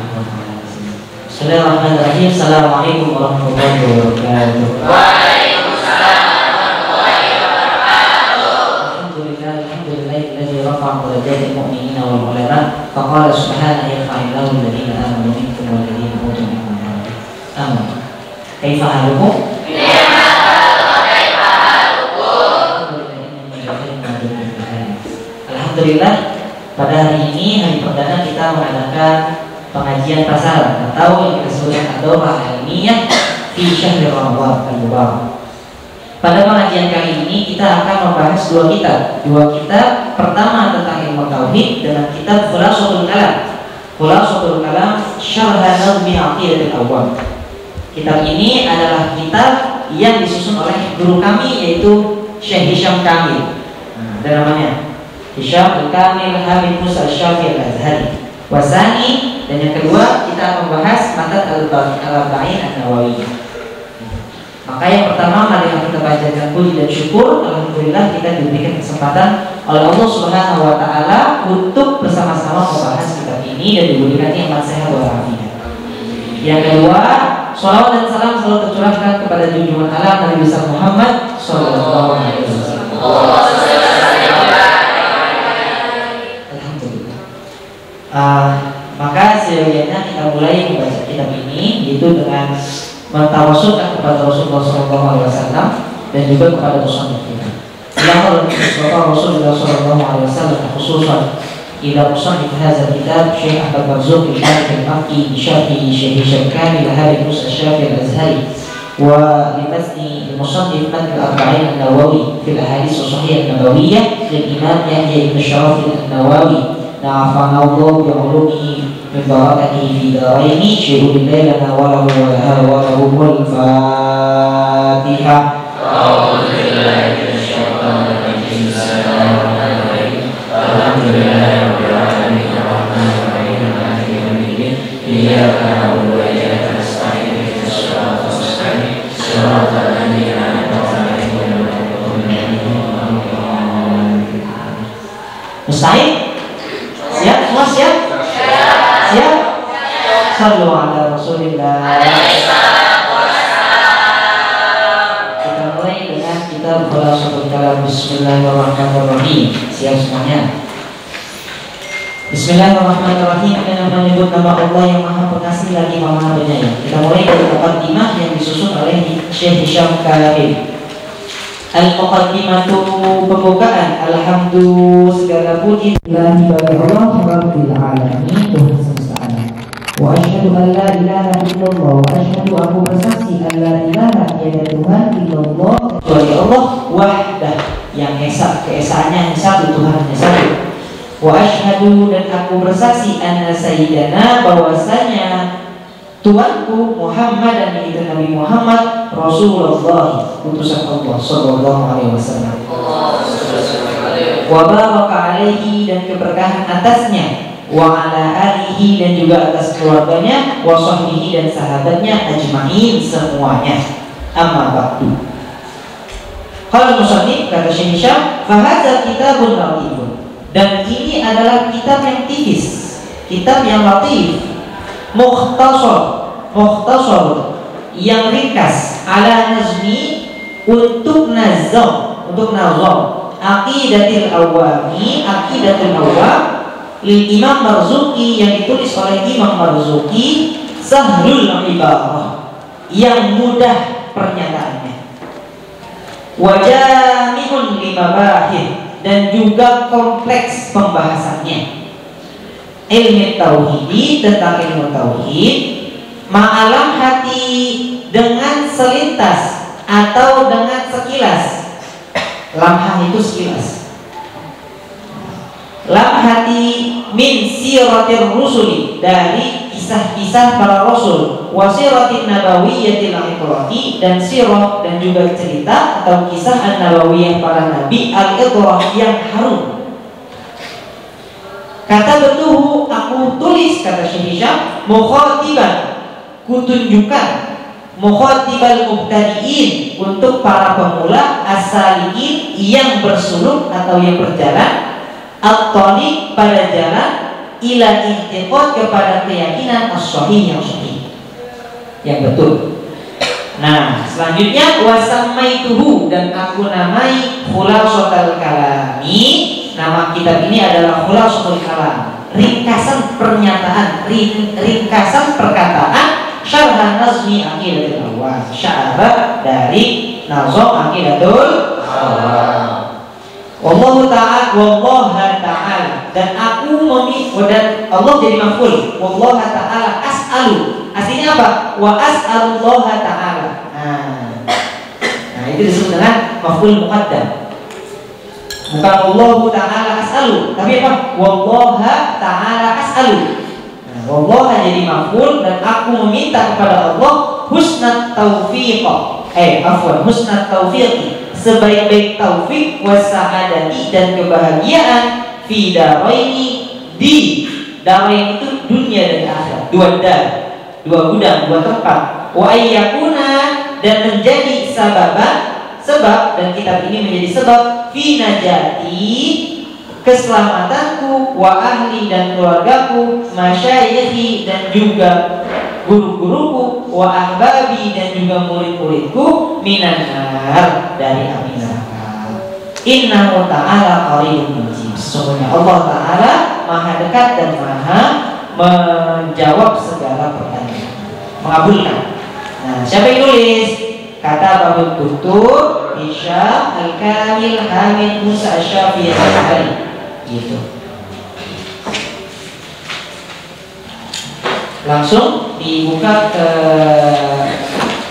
Bismillahirrahmanirrahim. Assalamualaikum warahmatullahi wabarakatuh. Waalaikumsalam warahmatullahi wabarakatuh. Alhamdulillahilladzi rafa'a darajatil mu'minina wal ulama. Faqala subhanahu yarfa'illahu alladhina amanu minkum wal ladzina utul ilma. Amin. Kaifa halukum? Alhamdulillah, pada hari ini, hari perdana kita mengadakan pengajian pasaran atau yang kita sebut ad-daurah ilmiah fi syahr Ramadan al-Mubarak. Pada pengajian kali ini kita akan membahas dua kitab. Pertama tentang ilmu tauhid dengan kitab Khulasatul Kalam Syarh Nazmi Aqidatul Awwam. Kitab ini adalah kitab yang disusun oleh guru kami yaitu Syekh Hisham Kamil. Ada namanya Hisham Kamil Hamid Musa Syafi'i Al-Azhari. Wasani, dan yang kedua kita membahas Matan Al-Arba'in An-Nawawiyah. Maka yang pertama mari kita panjatkan puji dan syukur. Alhamdulillah kita diberikan kesempatan oleh Allah Subhanahu wa taala untuk bersama-sama membahas kitab ini dan diberikan nikmat sehat walafiat. Yang kedua, shalawat dan salam selalu tercurahkan kepada junjungan alam Nabi besar Muhammad sallallahu alaihi wasallam. Maka seyogyanya kita mulai membaca kitab ini yaitu dengan mentawassulkan kepada Rasulullah SAW dan juga kepada musannif kita. Ilahul Rasulullah SAW khususan ila musannif hadzal kitab Syekh Ahmad Marzuq al-Makki Syafi'i Syekh Hisham Kamil Hamid Musa Syafi'i Al-Azhari wa limatni musannif Matan Al-Arba'in An-Nawawi fil ahadits as-sahihah an-nabawiyyah lil Imam Yahya ibn Syaraf An-Nawawi. Na'afana Allah bi'ulumihi min barakatihi fi daraini syuhudillah lana wa lahu wa laha wa lahumul Fatihah. A'udzu billahi minasyaitonir rajim. Bismillahirrahmanirrahim. Alhamdulillahirabbil alamin arrahmanir rahim maliki yaumiddin. Iyyaka na'budu wa iyyaka nasta'in ihdinas siratal mustaqim siratal ladzina an'amta 'alaihim ghairil maghdubi 'alaihim. Mustahil? Siap? Semua siap? Siap? Sallu ala Rasulillah. Kita mulai dengan kitab Khulasatul Kalam. Bismillahirrahmanirrahim. Siap semuanya? Bismillahirrahmanirrahim. Dengan menyebut nama Allah yang Maha Pengasih lagi Maha Penyayang. Kita mulai dari muqaddimah yang disusun oleh Syekh Hisham Kamil. Al-Muqaddimatu, pembukaan. Alhamdulillah, segala puji bagi Allah Rabbil Alamin, Tuhan semesta alam. Wa asyhadu an la ilaha illallah, wa asyhadu aku bersaksi an la ilaha tiada Tuhan illallah kecuali Allah wahdah yang esa, keesaannya hanya satu, Tuhan hanya satu. Wa asyhadu, dan aku bersaksi anna sayyidana, bahwasanya Tuanku Muhammad, dan itu Nabi Muhammad Rasulullah, utusan Allah sallallahu alaihi wasallam. Wa baraka alaihi, dan keberkahan atasnya, wa ala alihi, dan juga atas keluarganya, wa sahbihi, dan sahabatnya, ajma'in, semuanya. Amma ba'du. Qala musannif, kata Syekh Hisham, fa hadzal kitabun latifun, dan ini adalah kitab yang tipis, kitab yang latif, mukhtasar yang ringkas, ala nazmi, untuk nazam aqidatul awam lil Imam Marzuki, yang ditulis oleh Imam Marzuki, sahlul ibarah, yang mudah pernyataannya, wajami'un limabahih, dan juga kompleks pembahasannya. Ilmu tauhid, tentang ilmu tauhid, ma'alam hati, dengan selintas atau dengan sekilas. Lamhah itu sekilas. Lamhati min siratir rusuli, dari kisah-kisah para rasul, wasiratin nabawiyyatil iqrati, dan sirah dan juga cerita atau kisah an-nabawiyah para nabi al-iqrah yang harum. Kata betuhu, aku tulis, kata Syekh Hisham, mukhatiban, kutunjukkan, mukhatibal mubtadiin, untuk para pemula, asaliin, yang bersuluk atau yang berjalan, at-thariq, pada jalan, ila i'tiqad kepada keyakinan as-shahih yang sahih, yang betul. Nah, selanjutnya wasamaituhu, dan aku namai khulasatul kalami. Nama kitab ini adalah khulasatul kalam, ringkasan pernyataan, ringkasan perkataan, syarh nazmi aqidatul awam, syarah dari nazam aqidatul awam. Wallaha ta'ala, dan aku dan Allah jadi maf'ul. Wallaha ta'ala as'alu, aslinya apa? Wa as'alullaha ta'ala. Nah, itu disebut dengan maf'ul muqaddam. Bukan Wallahu ta'ala as'alu, tapi apa? Wallaha ta'ala as'alu. Nah, wallaha jadi maf'ul, dan aku meminta kepada Allah husnat taufiq. Husnat taufiq, sebaik-baik taufik wasa'adati, dan kebahagiaan fi daraini, di darain itu dunia dan akhirat, dua gudang, dua tempat. Wa ayyakuna, dan menjadi sebab, dan kitab ini menjadi sebab fi najati, keselamatanku, wa ahli, dan keluargaku, masyayikhi, dan juga guru-guruku, wa ahbabi, dan juga murid-muridku, minan nar, dari api neraka. Innahu ta'ala qaribun mujib, sesungguhnya Allah Ta'ala maha dekat dan maha menjawab segala pertanyaan, mengabulkan. Nah, siapa yang nulis? Kata Babu Tutur Isya Al-Kamil Hamid Musa Syafi'i Al-Hari, gitu. Langsung dibuka ke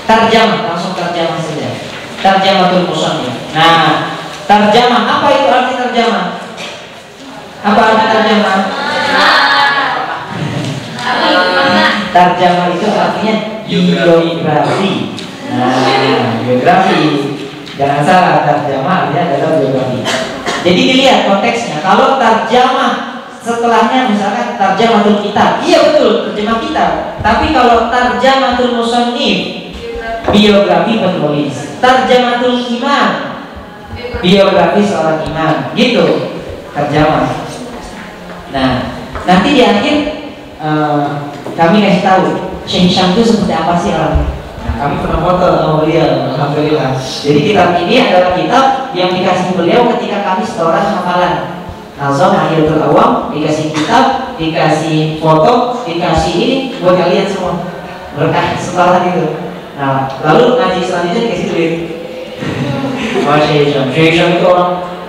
tarjamah, langsung tarjamah saja. Tarjamatul musannif. Nah, tarjamah, apa itu arti tarjamah? Apa arti tarjamah? Tarjamah itu artinya biografi. Nah, biografi. Jangan salah, tarjamah artinya adalah biografi. Jadi dilihat konteksnya. Kalau tarjamah setelahnya misalkan tarjamatul kitab, iya betul, terjemah kitab. Tapi kalau tarjamatul musannif, biografi penulis. Tarjamatul imam, biografi seorang imam, gitu terjemah. Nah, nanti di akhir kami kasih tahu Syekh Hisham itu seperti apa sih orangnya. Nah, kami pernah foto sama beliau, alhamdulillah. Jadi kitab ini adalah kitab yang dikasih beliau ketika kami setoran hafalan Nazam Aqidatul Awam, dikasih kitab, dikasih foto, dikasih ini buat kalian semua, berkah setoran itu. Nah, lalu ngaji selanjutnya dikasih duit. Syekh Hisham itu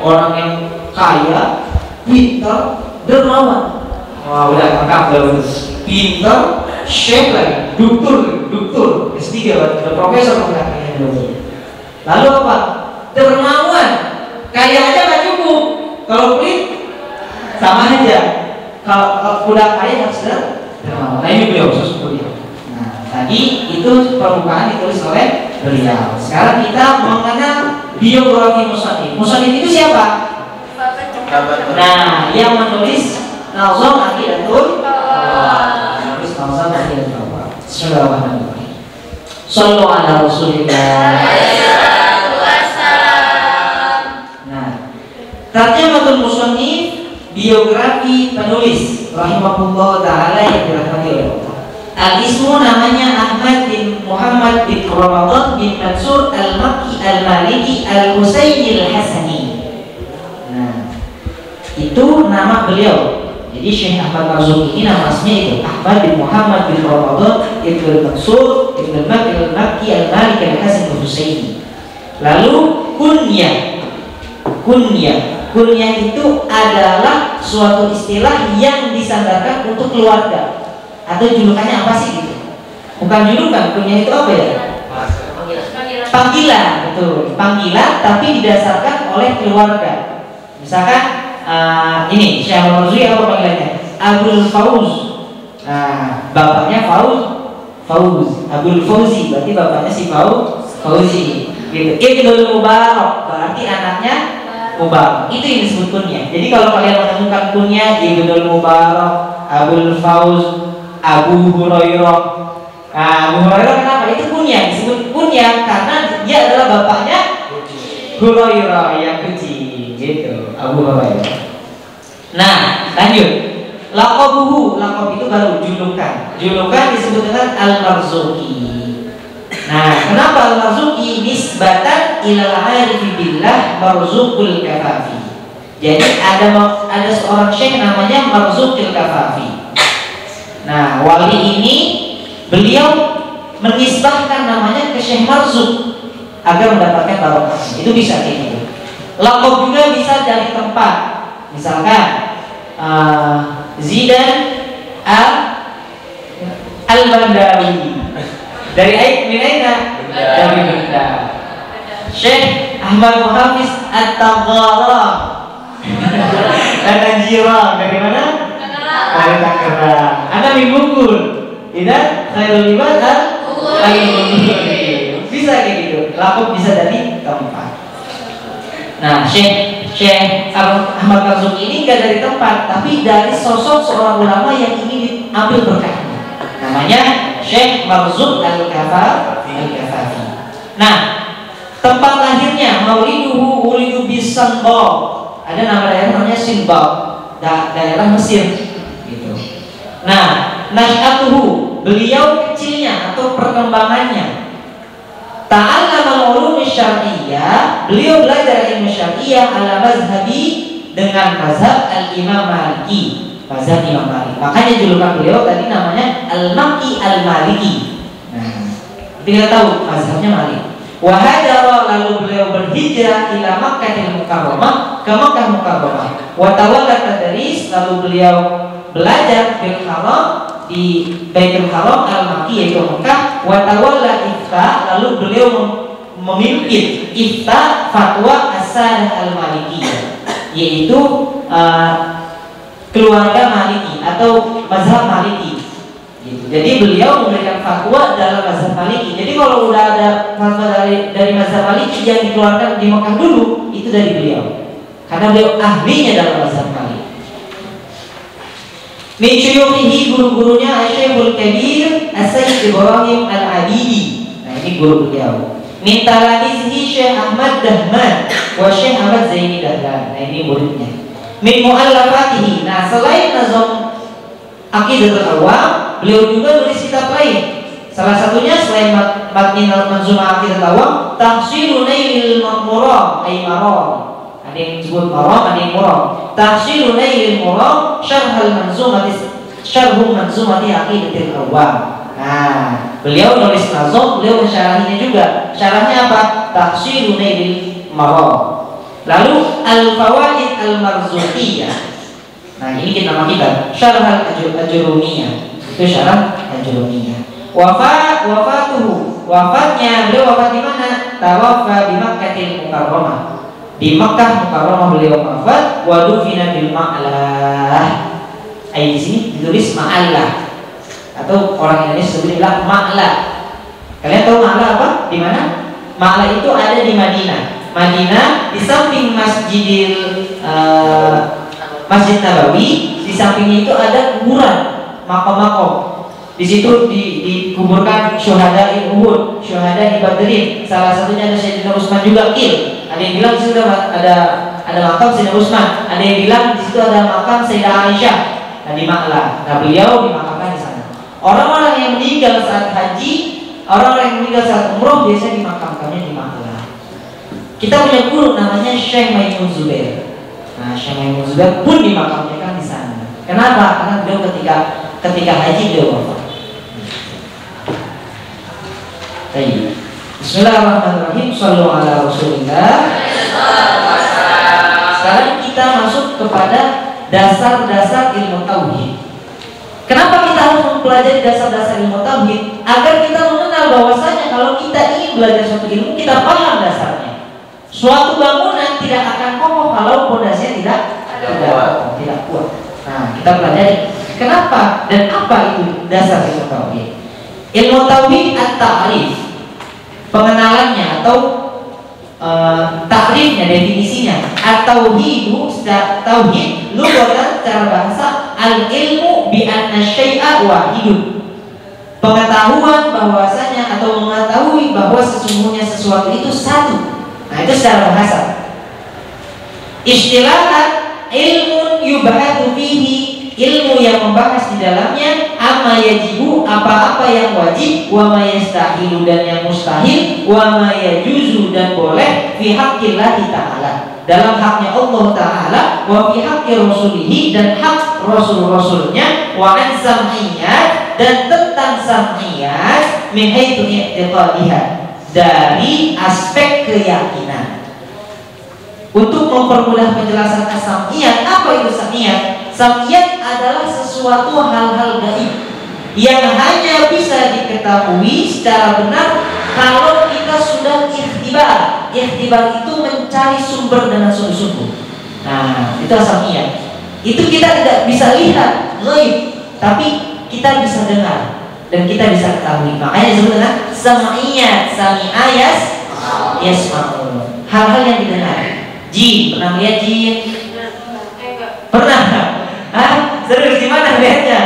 orang yang kaya, pintar, dermawan. Wah, udah lengkap udah pintar, syekh lagi, doktor S3, udah profesor katanya. Lalu apa? Dermawan. Kaya aja nggak cukup. Kalau pelit sama aja. Kalau udah kaya harus dermawan. Nah, ini beliau khusus beliau. Nah, tadi itu permukaan ditulis oleh beliau. Sekarang kita mengenal biografi musannif. Musannif itu siapa? Nah, yang menulis Nazam Aqidatul Awam. Menulis Nazam Aqidatul Awam. Bismillahirrahmanirrahim. Shallu ala Rasulillah. Nah, tarjamatul musannif, biografi penulis rahimahullah taala yang dirahmati oleh Allah. Al-ismu namanya Ahmad bin Muhammad bin Ramadan bin Mansur Al-Makki Al-Maliki Al-Husaini Al-Hasani. Nah, itu nama beliau. Jadi Syekh Ahmad Marzuki ini nama aslinya itu Ahmad bin Muhammad bin Ramadan bin Mansur bin Al-Makki Al-Maliki Al-Hasani Al-Husaini. Lalu kunyah itu adalah suatu istilah yang disandarkan untuk keluarga. Atau julukannya apa sih gitu? Bukan julukan, kunyah itu apa ya? Panggilan, betul. Panggilan tapi didasarkan oleh keluarga. Misalkan ini Syekh Marzuki apa panggilannya? Abul Fauz. Nah, bapaknya Fauz. Abul Fauzi, berarti bapaknya si Fauzi. Gitu. Ibnul Mubarak, berarti anaknya Mubarak. Itu yang disebut kunyah. Jadi kalau kalian menemukan kunyah Ibnul Mubarak, Abul Fauz, Abu Hurairah. Nah, Abu Hurairah kenapa? Itu kunyah, disebut kunyah karena dia adalah bapaknya Hurairah yang kecil, gitu. Abu Hurairah. Nah, lanjut. Laqabuhu, laqab itu baru julukan. Julukan disebut dengan Al-Marzuqi. Nah, kenapa Al-Marzuqi? Nisbatan ilal arifi billah marzuqul kafafi. Jadi ada seorang syekh namanya Marzuqil Kafafi. Nah, wali ini beliau menisbahkan namanya ke Syekh Marzuq agar mendapatkan barokah. Itu bisa kayak gitu. Laqab juga bisa dari tempat. Misalkan Zidan Al-Bandawi. Dari Aina? Dari Benda. Syekh Ahmad Muhafiz At-Tagharah. Dan Jirang dari mana? Dari Tangerang. Anda Bungkul. Tidak? Khairul ibad bisa kayak gitu. Laqab bisa dari tempat. Nah, Syekh Ahmad Marzuqi ini enggak dari tempat, tapi dari sosok seorang ulama yang ingin diambil berkahnya. Namanya Syekh Marzuq Al-Kafafi. Nah, tempat lahirnya ulidu bisanbab. Ada nama daerah namanya Sinbab, daerah Mesir gitu. Nah, nash'atuhu, beliau kecilnya atau perkembangannya. Ta'allama al-ulum syar'iyyah, beliau belajar ilmu syar'iyyah ala mazhabi, dengan mazhab al-Imam Maliki, mazhab Imam Malik. Makanya julukan beliau tadi namanya Al-Makki Al-Maliki. Nah, kita tahu mazhabnya Malik. Wahajara, lalu beliau berhijrah ila Makkahil Mukarramah, ke Makkah Mukarramah. Wa tawalla tadris, lalu beliau belajar bil haram, di Baitul Haram Al-Makki yaitu Makkah. Wa tawalla ifta, lalu beliau memimpin ifta fatwa as-sadah al-Malikiyah, yaitu keluarga Maliki atau mazhab Maliki. Jadi beliau memberikan fatwa dalam mazhab Maliki. Jadi kalau udah ada fatwa dari mazhab Maliki yang dikeluarkan di Mekah dulu, itu dari beliau. Karena beliau ahlinya dalam mazhab Maliki. Min syuyukhihi, guru-gurunya Asy-Syekhul Kabir As-Sayyid Ibrahim Al-Abidi. Nah, ini guru beliau. Min talamizihi Syekh Ahmad Dahman wa Syekh Ahmad Zaini Dahlan. Nah, ini muridnya. Min mu'allafatihi. Nah, selain nazam Aqidatul Awam, beliau juga nulis kitab lain. Salah satunya selain Matnin Al-Manzumah Aqidatul Awam, Tahsilun Nailil Muram, ay Maram. Ada yang disebut Maram, ada yang Muram. Tahsilun Nailil Muram, Syarhul Manzumati Aqidatul Awam. Nah, beliau nulis nazam, beliau mensyarahinya juga. Syarahnya apa? Tahsilun Nailil Maram. Lalu Al-Fawaid Al-Marzuqiyah. Nah, ini kita nama kita Syarah Al-Ajurumiyah. Itu Syarah Al-Ajurumiyah. Wafatuhu, wafatnya beliau wafat di mana? Tawaffa di Makkahil Mukarramah. Di Makkah Mukarramah beliau wafat. Wa dufina bil Ma'lah. Di sini ditulis Ma'lah, atau orang Indonesia sebutnya bilang Ma'lah. Kalian tahu Ma'lah apa? Di mana? Ma'lah itu ada di Madinah. Madinah di samping Masjid Nabawi, di sampingnya itu ada kuburan, makom-makom. Di situ dikuburkan syuhada Uhud, syuhada di Badrin. Salah satunya ada Sayyidina Utsman juga Qil. Ada yang bilang di situ ada makam Sayyidina Utsman. Ada yang bilang di situ ada makam Sayyidah Aisyah. Nah, di Ma'lah. Nah, beliau dimakamkan di sana. Orang-orang yang meninggal saat haji, orang-orang yang meninggal saat umroh biasanya dimakamkannya di Ma'lah. Kita punya guru namanya Syekh Maimun Zubair. Nah, Syekh Maimun Zubair pun dimakamkan di sana. Kenapa? Karena beliau ketika haji beliau wafat. Baik. Bismillahirrahmanirrahim. Shallu ala Rasulillah. Sekarang kita masuk kepada dasar-dasar ilmu tauhid. Kenapa kita harus mempelajari dasar-dasar ilmu tauhid? Agar kita mengenal bahwasanya kalau kita ingin belajar suatu ilmu, kita paham dasarnya. Suatu bangunan tidak akan kokoh kalau pondasinya tidak kuat. Nah, kita pelajari kenapa dan apa itu dasar ilmu tauhid. Ilmu tauhid at-ta'rif, pengenalannya atau takrifnya, definisinya. At-tauhidu, tauhid lughatan secara bahasa al-ilmu bi anna syai'a wahidun. Pengetahuan bahwasanya atau mengetahui bahwa sesungguhnya sesuatu itu satu. Nah, itu secara bahasa. Istilahan ilmun yubhatu fihi ilmu yang membahas di dalamnya amma yajibu, apa-apa yang wajib, wa ma yastahilu, dan yang mustahil, wa ma yajuzu, dan boleh, fi haqqillahi ta'ala, dalam haknya Allah Ta'ala, wa fi haqqi rasulihi, dan hak rasul-rasulnya, wa an sam'iyat, dan tentang sam'iyat, min haitsu i'tiqadihah, dari aspek keyakinan. Untuk mempermudah penjelasan sam'iyat, apa itu sam'iyat? Sam'iyat adalah sesuatu hal-hal gaib yang hanya bisa diketahui secara benar kalau kita sudah ikhtibar. Ikhtibar itu mencari sumber dengan sungguh-sungguh. Nah, itu sam'iyat. Itu kita tidak bisa lihat gaib, tapi kita bisa dengar dan kita bisa ketahui. Makanya disebutnya sam'iyat, sami'ayas yasma'un, hal-hal yang didengar. Jin, pernah lihat jin? Pernah? Hah? Serius, gimana lihatnya?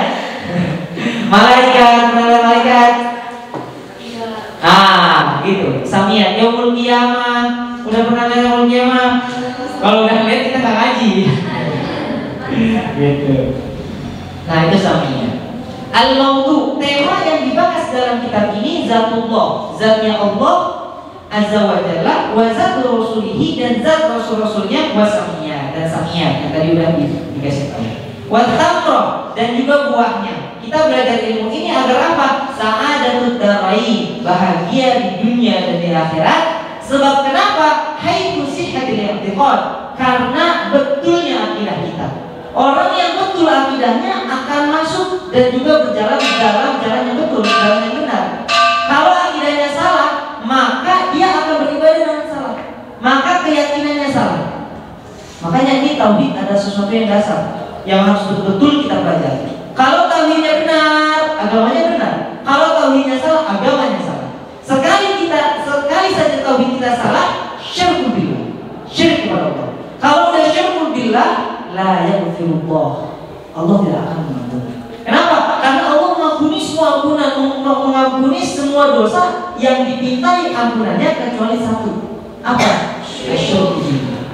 Malaikat, pernah lihat malaikat? Gitu. Samiyat, yaumul qiyamah. Udah pernah lihat yaumul qiyamah? Kalau udah lihat kita nggak ngaji. Gitu. Nah, itu samiyat. Al-mawdu, tema yang dibahas dalam kitab ini zatullah, zatnya Allah Azza wa Jalla, wa zat rasulihi, dan zat rasul-rasulnya, wa samiyat, dan samiyat yang tadi udah dikasih tahu. Wa tamroh, dan juga buahnya. Kita belajar ilmu ini agar apa? Sa'adatud darain, bahagia di dunia dan di akhirat. Sebab kenapa? Haitsu sihhatil i'tiqad, karena betulnya akidah kita. Orang yang betul akidahnya akan masuk dan juga berjalan dalam jalan yang betul, jalan yang benar. Kalau akidahnya salah, maka dia akan beribadah dengan salah, maka keyakinannya salah. Makanya ini tauhid ada sesuatu yang dasar yang harus betul-betul kita pelajari. Kalau tauhidnya benar, agamanya benar. Kalau tauhidnya salah, agamanya salah. Sekali saja tauhid kita salah, syirkul billah, syirik kepada Allah. Kalau udah syirkul billah, la yaghfirullah, Allah tidak akan mengampuni. Kenapa? Karena Allah mengampuni semua ampunan, mengampuni semua dosa yang dipintai ampunannya kecuali satu. Apa? Syirkul billah.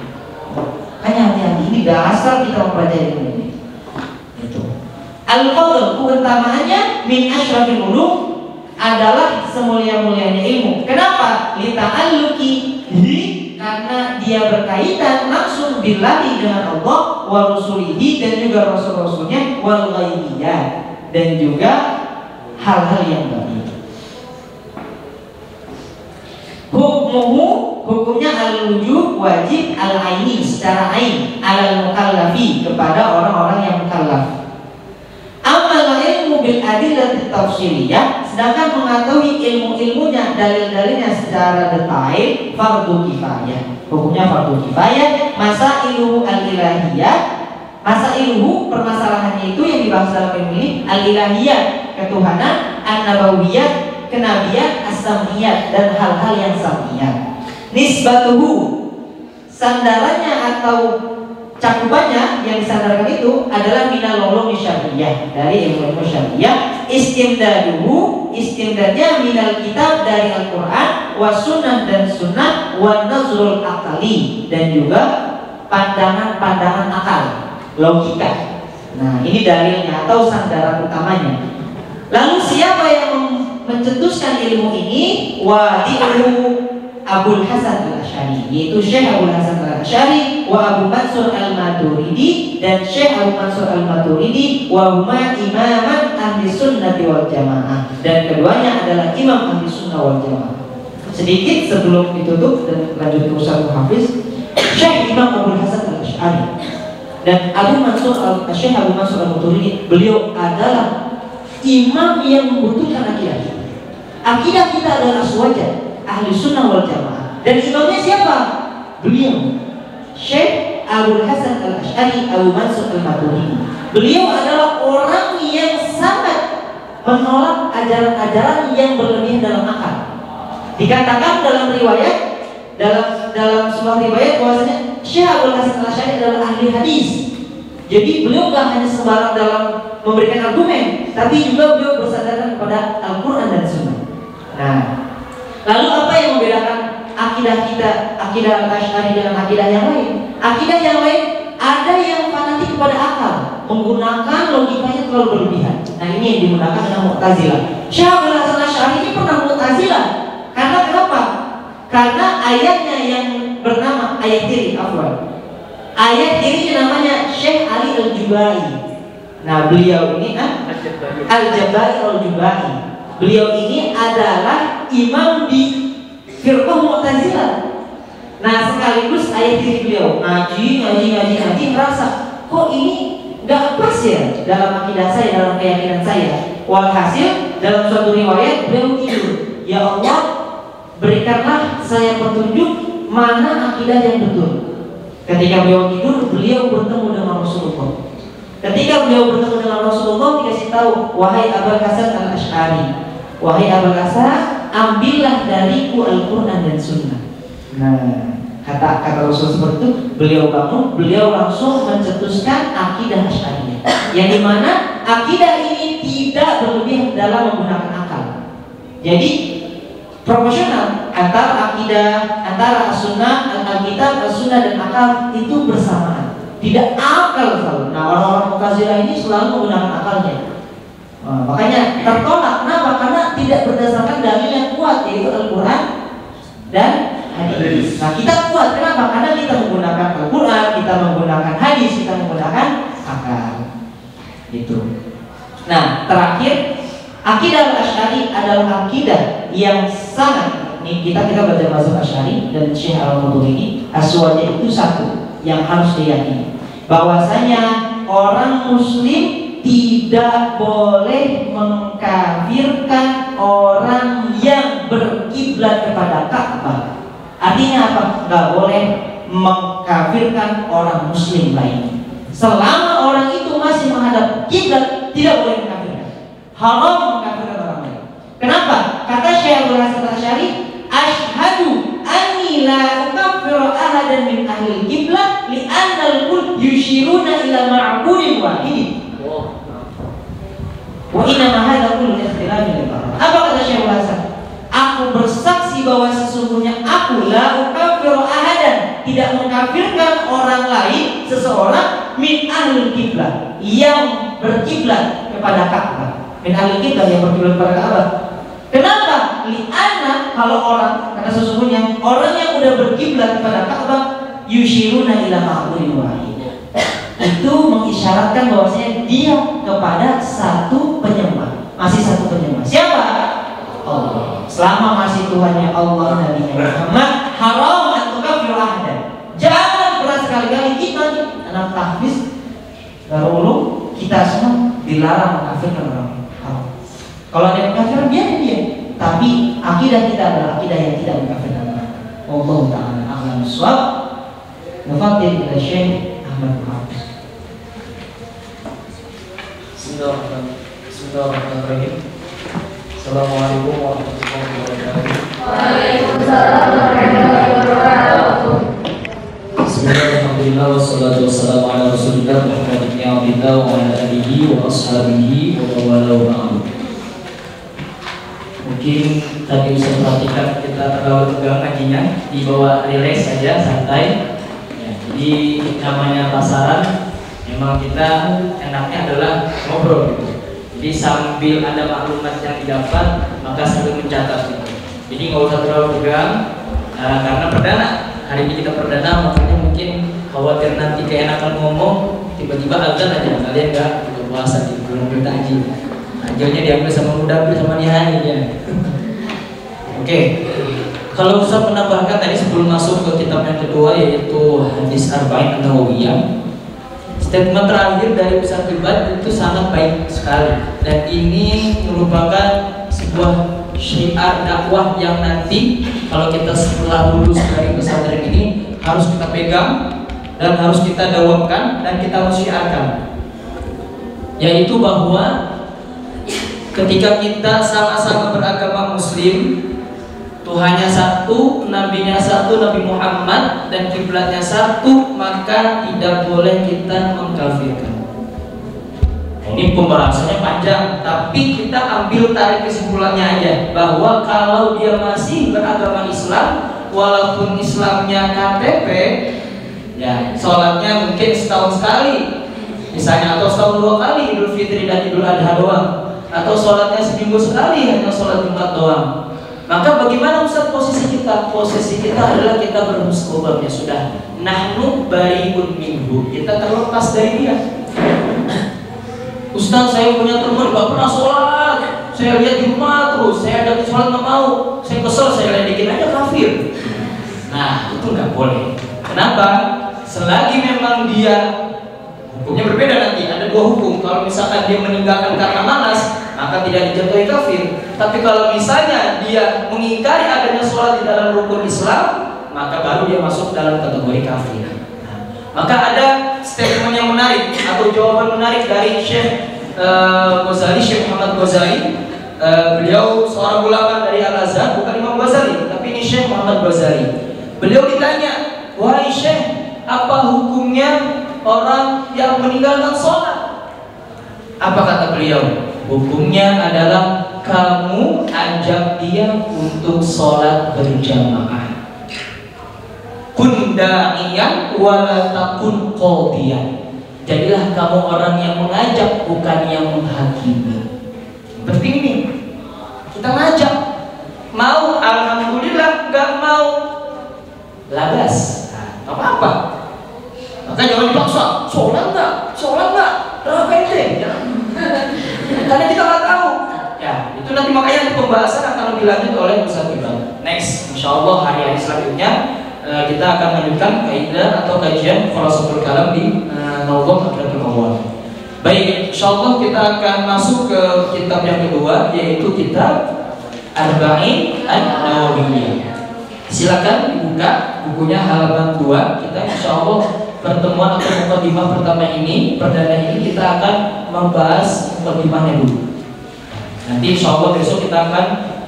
Hanya hati-hati, ini dasar kita mempelajari ini. Itu. Al-fadl, keutamaannya min asyrafil ulum, adalah semulia-mulianya ilmu. Kenapa? Lita'alluqi, karena dia berkaitan langsung billahi dengan Allah, wa rusulihi, dan juga rasul-rasulnya, wal ghaibiyat, dan juga hal-hal yang gaib. Hukumnya al-wujub, wajib, al-aini, secara ain, al-mukallafi, kepada orang-orang yang mukallaf. Amal ilmu bil adillah tafsiliyah, sedangkan mengetahui ilmu-ilmunya, dalil-dalilnya secara detail, fardu kifayah. Hukumnya fardu kifayah. Masailuhu al-ilahiyah, masailuhu, permasalahannya itu yang dibahas dalam ilmu ini, al-ilahiyah, ketuhanan, an-nabawiyah, kenabian, as-samiyat, dan hal-hal yang samiyat. Nisbatuhu, sandarannya atau cakupannya yang disandarkan itu adalah minal ulumi syar'iyyah, dari ilmu syar'iyyah. Istimdaduhu, istimdadnya minal kitab, dari Al-Quran, wa sunnah, dan sunnah, wa nazrul akali, dan juga pandangan-pandangan akal, logika. Nah, ini dalilnya atau sandaran utamanya. Lalu siapa yang mencetuskan ilmu ini? Wadi'uhu Abul Hasan al-Asy'ari, yaitu Syekh Abul Hasan al-Asy'ari, wa Abu Mansur al-Maturidi, dan Syekh Abu Mansur al-Maturidi, wa huma imaman ahli sunnati wal jamaah, dan keduanya adalah imam ahli sunnah wal jamaah. Sedikit sebelum ditutup dan lanjut ke Ustaz Hafiz, Syekh Imam Abul Hasan al-Asy'ari dan Abu Mansur Syekh Abu Mansur al-Maturidi, beliau adalah imam yang membutuhkan akidah. Akidah kita adalah sewajar ahli sunnah wal jamaah. Dan imamnya siapa? Beliau, Syekh Abul Hasan al-Asy'ari Abu Mansur al-Maturidi. Beliau adalah orang yang sangat menolak ajaran-ajaran yang berlebihan dalam akal. Dikatakan dalam riwayat, dalam sebuah riwayat bahwasanya Syekh Abul Hasan al-Asy'ari adalah ahli hadis. Jadi beliau gak hanya sembarang dalam memberikan argumen, tapi juga beliau bersandarkan kepada Al-Quran dan Sunnah. Nah, lalu apa yang membedakan akidah kita, akidah Al-Asy'ari dengan akidah yang lain? Akidah yang lain ada yang fanatik kepada akal, menggunakan logikanya terlalu berlebihan. Nah ini yang digunakan dengan Mu'tazilah. Syekh Abdul Hasan Asy'ari ini pernah Mu'tazilah. Karena kenapa? Karena ayatnya yang bernama ayat diri, ayat diri namanya Syekh Ali Al-Jubai. Nah beliau ini Al-Jabari Al-Jubai. Beliau ini adalah imam di firqah Mu'tazilah. Nah sekaligus ayat diri beliau ngaji merasa kok ini nggak pas ya dalam akidah saya, dalam keyakinan saya. Walhasil dalam suatu riwayat beliau tidur, ya Allah berikanlah saya petunjuk mana akidah yang betul. Ketika beliau tidur, beliau bertemu dengan Rasulullah. Ketika beliau bertemu dengan Rasulullah, dikasih tahu, wahai Abul Hasan Al-Asy'ari, wahai Abul Hasan, ambillah dariku Al-Quran dan Sunnah. Nah, kata Rasul seperti itu, beliau bangun, beliau langsung mencetuskan akidah Asy'ariyah, yang dimana akidah ini tidak berlebihan dalam menggunakan akal. Jadi proporsional antara akidah, antara as-sunnah, al-kitab, as-sunnah dan akal itu bersamaan. Tidak akal selalu. Nah orang-orang Mu'tazilah ini selalu menggunakan akalnya. Makanya tertolak. Kenapa? Karena tidak berdasarkan dalil yang kuat, yaitu Al-Quran dan hadis. Nah kita kuat. Kenapa? Karena kita menggunakan Al-Quran, kita menggunakan hadis, kita menggunakan akal. Itu. Nah terakhir, akidah Asy'ari adalah akidah yang sangat, ini kita baca mazhab Asy'ari dan Syekh Al-Maturidi, aswanya itu satu yang harus diyakini, bahwasanya orang muslim tidak boleh mengkafirkan orang yang berkiblat kepada Ka'bah. Artinya apa? Nggak boleh mengkafirkan orang muslim lain. Selama orang itu masih menghadap kiblat, tidak boleh mengkafirkan. Haram mengkafirkan orang lain. Kenapa? Kata Syekh Abdul Hasan Asy'ari, asyhadu anni la ukaffiru ahadan min ahli qiblah li'anna al-kull yushiruna ila ma'budin wahid. Wa inna ma hadha kullu ikhtilafin. Apa kata Syekh Abdul Hasan? Aku bersaksi bahwa sesungguhnya aku la ukaffiru ahadan, tidak mengkafirkan orang lain, seseorang min ahli qiblah yang berkiblat kepada Ka'bah. Min ahli qiblah yang berkiblat kepada Ka'bah. Kenapa? Li'anna, kalau orang, karena sesungguhnya orang yang udah berkiblat kepada Ka'bah yushiruna ila ma'budin wahid. Itu mengisyaratkan bahwasanya dia kepada satu penyembah, masih satu penyembah. Siapa? Allah. Selama masih Tuhannya Allah, Nabi Muhammad, haram untuk kafir ahadan. Jangan pernah sekali-kali kita anak tahfiz darul kita semua dilarang mengkafirkan orang. Kalau ada yang kafir biarin dia, tapi akidah kita adalah akidah yang tidak mengkafirkan orang. Allah Ta'ala a'lam bishawab. Nafadil ila Syekh Ahmad Muhammad. Bismillahirrahmanirrahim. Assalamualaikum warahmatullahi wabarakatuh. Waalaikumsalam warahmatullahi wabarakatuh. Bismillahirrahmanirrahim. Wassalatu wassalamu ala Rasulillah Muhammad ibn Abdillah wa ala alihi wa ashabihi wa wala ba'du. Mungkin tadi bisa perhatikan kita terlalu tegang ngajinya, dibawa relax saja, santai. Ya, jadi namanya pasaran, memang kita enaknya adalah ngobrol gitu. Jadi sambil ada maklumat yang didapat, maka sambil mencatat gitu. Jadi nggak usah terlalu tegang, karena perdana. Hari ini kita perdana, makanya mungkin khawatir nanti keenakan ngomong, tiba-tiba azan aja, kalian nggak buka puasa di belum bertajil. Tajilnya diambil sama Mudabir sama Nihani ya. Oke. Kalau Ustaz menambahkan tadi sebelum masuk ke kitab yang kedua, yaitu hadis Arba'in An-Nawawiyah, statement terakhir dari Ustaz Iqbal itu sangat baik sekali, dan ini merupakan sebuah syiar dakwah yang nanti kalau kita setelah lulus dari pesantren ini harus kita pegang dan harus kita dawamkan dan kita harus syiarkan, yaitu bahwa ketika kita sama-sama beragama Muslim, Tuhannya satu, nabinya satu, Nabi Muhammad, dan kiblatnya satu, maka tidak boleh kita mengkafirkan. Ini pembahasannya panjang, tapi kita ambil tarik kesimpulannya aja, bahwa kalau dia masih beragama Islam, walaupun Islamnya KTP, ya sholatnya mungkin setahun sekali, misalnya, atau setahun 2 kali Idul Fitri dan Idul Adha doang, atau sholatnya seminggu sekali hanya sholat Jumat doang. Maka bagaimana Ustaz posisi kita? Posisi kita adalah kita berhusnudzon, ya sudah, nahnu bariun minhu, kita terlepas dari dia. Ustaz, saya punya teman gak pernah sholat, saya lihat di rumah terus, saya ada sholat gak mau, saya kesel, saya ledekin aja, kafir. Nah, itu nggak boleh. Kenapa? Selagi memang dia, hukumnya berbeda nanti, ada 2 hukum. Kalau misalkan dia meninggalkan karena malas, maka tidak dijatuhi kafir. Tapi kalau misalnya dia mengingkari adanya sholat di dalam rukun Islam, maka baru dia masuk dalam kategori kafir. Nah, maka ada statement yang menarik atau jawaban menarik dari Syekh Ghazali, Syekh Muhammad Ghazali. Beliau seorang ulama dari Al-Azhar, bukan Imam Ghazali, tapi ini Syekh Muhammad Ghazali. Beliau ditanya, wahai Syekh, apa hukumnya orang yang meninggalkan sholat? Apa kata beliau? Hukumnya adalah kamu ajak dia untuk sholat berjamaah. Kun da'iyan wala takun qadiyan. Jadilah kamu orang yang mengajak, bukan yang menghakimi. Penting ini, kita ngajak. Mau, alhamdulillah. Gak mau, labas. Nah, apa-apa. Maka jangan dipaksa. Sholat nggak? Sholat nggak? Ente. Karena kita nggak tahu. Ya, itu nanti makanya pembahasan akan lebih lanjut oleh Ustaz Iqbal. Next, insya Allah hari-hari selanjutnya kita akan lanjutkan kaidah atau kajian Khulasatul Kalam di Nawdhum Aqidatul Awwal. Baik, insya Allah kita akan masuk ke kitab yang kedua, yaitu kitab Arba'in An-Nawawiyah. Silakan dibuka bukunya halaman 2. Kita insya Allah pertemuan atau mukadimah pertama ini, perdana ini kita akan membahas mukadimahnya dulu. Nanti insya Allah besok kita akan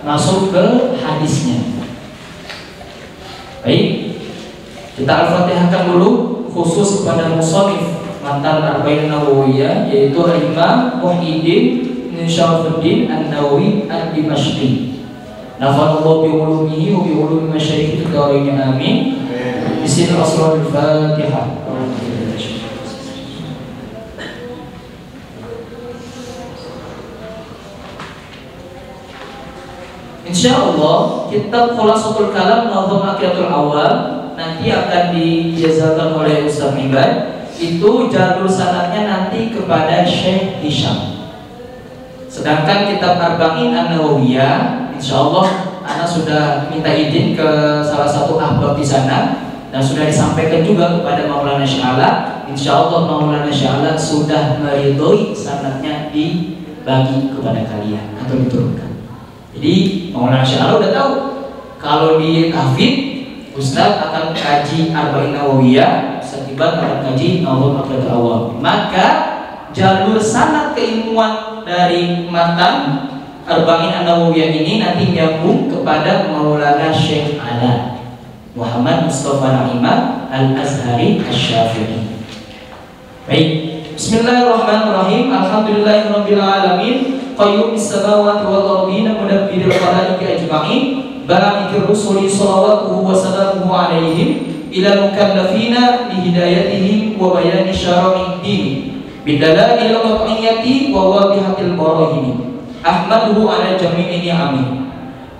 masuk ke hadisnya. Baik, kita al-fatihahkan dulu khusus kepada musannif mantan Arba'in Nawawiyah, yaitu Imam Muhyiddin bin Syarafuddin An-Nawawi Ad-Dimashqi. Nafa'allahu bi ulumihi wa bi ulumi masyayikh al-karim, amin. Bismillahir Rahmanir Rahim. Insyaallah kitab Khulasatul Kalam Nawdhum Aqidatul Awwal nanti akan dijazakan oleh Ustaz Ibad. Itu jalur sanadnya nanti kepada Syekh Hisham. Sedangkan kitab Arba'in An-Nawawiyah, insyaallah Ana sudah minta izin ke salah satu ahbab di sana dan sudah disampaikan juga kepada Maulana Sya'ala. Insyaallah Maulana Sya'ala sudah meridhoi sanadnya dibagi kepada kalian atau diturunkan. Jadi Maulana Sya'ala udah tahu kalau di Hafid Ustaz akan kaji Arba'in Nawawiyah, Iqbal akan kaji Nawdhum Aqidatul Awwal. Maka jalur sanad keilmuan dari matan Arba'in An-Nawawiyah ini nanti nyambung kepada Maulana Syekh Ala Muhammad Mustafa Naimah Al-Azhari Asy-Syafi'i. Baik, bismillahirrahmanirrahim. Alhamdulillahirabbil alamin, qayyumis samawati wal ardi mudabbiril khalaiqi ajma'in, ba'ithir rusuli shalawatuhu wa salamuhu alaihim ila mukallafina bi hidayatihim wa bayani syara'i din bidalail qat'iyyati wa wadihatil barahin. Ahmaduhu ala jami'i ni'amihi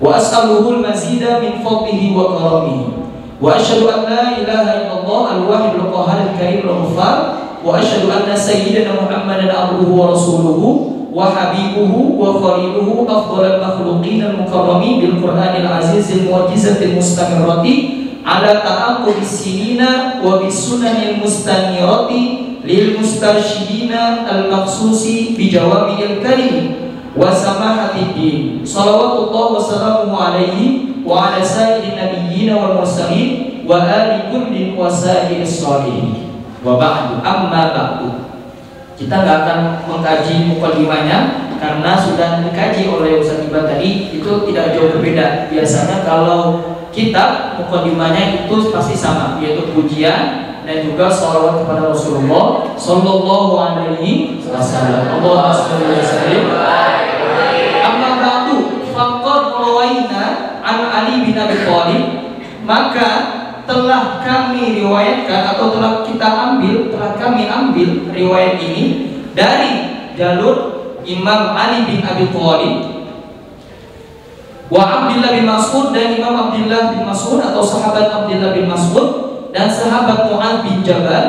wa as'aluhu al-mazida min fadlihi wa karamihi wa asyhadu an la ilaha illallah al-wahidul qahhar al-karim al-ghaffar wa asyhadu anna sayyidana Muhammadan abduhu wa rasuluhu wa habibuhu wa khaliluhu afdhalul makhluqin al-mukarramin bil Qur'anil aziz al-mu'jizatil mustamirrati ala ta'aqqubis sinina wa bis sunanil mustanirati lil mustarsyidina al-maqsusi bi jawami'il kalim wa samahatid din. Shalawatullah wa salamuhu alaihi wa ala sayyidin nabiyyin wal mursalin wa ali kullin wa sayyidis shalihin. Wa ba'du, amma ba'du. Kita nggak akan mengkaji mukadimahnya karena sudah dikaji oleh Ustaz Iqbal tadi, itu tidak jauh berbeda. Biasanya kalau kitab mukadimahnya itu pasti sama, yaitu pujian dan juga shalawat kepada Rasulullah Sallallahu Alaihi Wasallam. Allahumma shalli wa sallim. Amma ba'du, faqad rawaina an Ali bin Abi Thalib. Maka telah kami riwayatkan atau telah kami ambil riwayat ini dari jalur Imam Ali bin Abi Thalib, wa Abdullah bin Mas'ud, dan Imam Abdullah bin Mas'ud atau sahabat Abdullah bin Mas'ud, dan sahabat Mu'adz bin Jabal,